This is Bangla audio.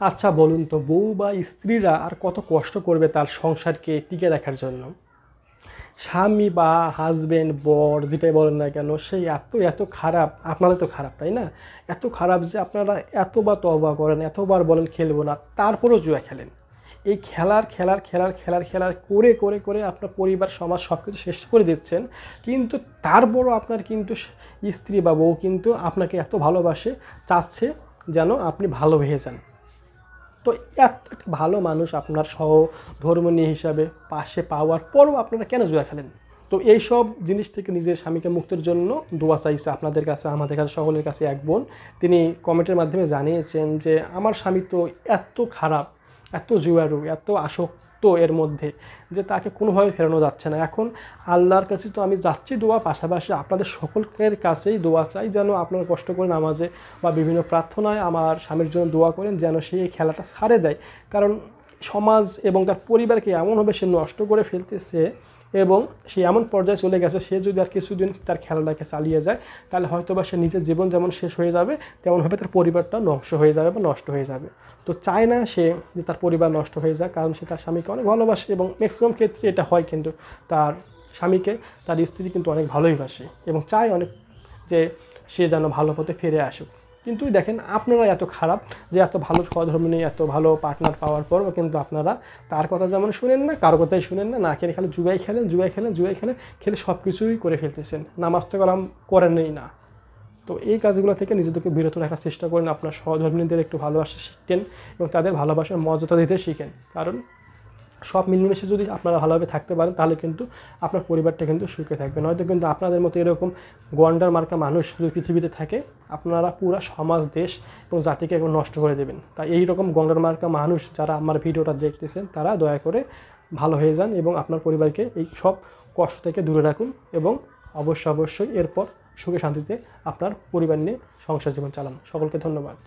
আচ্ছা বলুন তো, বউ বা স্ত্রীরা আর কত কষ্ট করবে তার সংসারকে টিকে রাখার জন্য? স্বামী বা হাজবেন্ড, বর যেটাই বলেন না কেন, সেই এত এত খারাপ, আপনারা তো খারাপ তাই না? এত খারাপ যে আপনারা এতবার তওবা করেন, এতবার বলেন খেলবো না, তারপরেও জুয়া খেলেন। এই খেলার করে করে করে আপনার পরিবার সমাজ সব কিছু শেষ করে দিচ্ছেন। কিন্তু তারপরও আপনার কিন্তু স্ত্রী বা বউ কিন্তু আপনাকে এত ভালোবাসে, চাচ্ছে যেন আপনি ভালো হয়ে যান। তো এত একটা ভালো মানুষ আপনার সহধর্মিণী হিসাবে পাশে পাওয়ার পরও আপনারা কেন জুয়া খেলেন? তো এইসব জিনিস থেকে নিজের স্বামীকে মুক্তির জন্য দোয়া চাইছে আপনাদের কাছে, আমাদের কাছে, সকলের কাছে এক বোন। তিনি কমেন্টের মাধ্যমে জানিয়েছেন যে আমার স্বামী তো এত খারাপ, এত জুয়ারু, এত আসক্ত এর মধ্যে, যে তাকে কোনোভাবে ফেরানো যাচ্ছে না। এখন আল্লাহর কাছে তো আমি যাচ্ছি দোয়া, পাশাপাশি আপনাদের সকলের কাছেই দোয়া চাই যেন আপনারা কষ্ট করে নামাজে বা বিভিন্ন প্রার্থনায় আমার স্বামীর জন্য দোয়া করেন যেন সে এই খেলাটা ছাড়ে দেয়। কারণ সমাজ এবং তার পরিবারকে এমনভাবে সে নষ্ট করে ফেলতেছে এবং সে এমন পর্যায়ে চলে গেছে, সে যদি আর কিছুদিন তার খেলাটাকে চালিয়ে যায় তাহলে হয়তো বা সে নিজের জীবন যেমন শেষ হয়ে যাবে, তেমনভাবে তার পরিবারটা ধ্বংস হয়ে যাবে বা নষ্ট হয়ে যাবে। তো চায় না সে যে তার পরিবার নষ্ট হয়ে যায়, কারণ সে তার স্বামীকে অনেক ভালোবাসে এবং ম্যাক্সিমাম ক্ষেত্রে এটা হয়, কিন্তু তার স্বামীকে তার স্ত্রী কিন্তু অনেক ভালোই বাসে এবং চায় অনেক যে সে যেন ভালো পথে ফিরে আসুক। কিন্তু দেখেন আপনারা এত খারাপ যে এত ভালো সহধর্মিণী, এত ভালো পার্টনার পাওয়ার পরও কিন্তু আপনারা তার কথা যেমন শুনেন না, কারো কথাই শুনেন না, না খেলে খালি জুয়াই খেলেন, খেলে সব কিছুই করে ফেলতেছেন, নামাজ তো কালাম করেনই না। তো এই কাজগুলো থেকে নিজেদেরকে বিরত রাখার চেষ্টা করেন, আপনার সহধর্মিণীদের একটু ভালোবাসা শিখেন এবং তাদের ভালোবাসার মর্যাদা দিতে শিখেন। কারণ সব মিলেমিশে যদি আপনারা ভালোভাবে থাকতে পারেন তাহলে কিন্তু আপনার পরিবারটা কিন্তু সুখে থাকবে। নয়তো কিন্তু আপনাদের মতো এরকম গন্ডার মার্কা মানুষ যদি পৃথিবীতে থাকে, আপনারা পুরো সমাজ, দেশ এবং জাতিকে একদম নষ্ট করে দেবেন। তাই এই রকম গন্ডার মার্কা মানুষ যারা আমার ভিডিওটা দেখতেছেন তারা দয়া করে ভালো হয়ে যান এবং আপনার পরিবারকে এই সব কষ্ট থেকে দূরে রাখুন এবং অবশ্যই এরপর সুখে শান্তিতে আপনার পরিবার নিয়ে সংসার জীবন চালান। সকলকে ধন্যবাদ।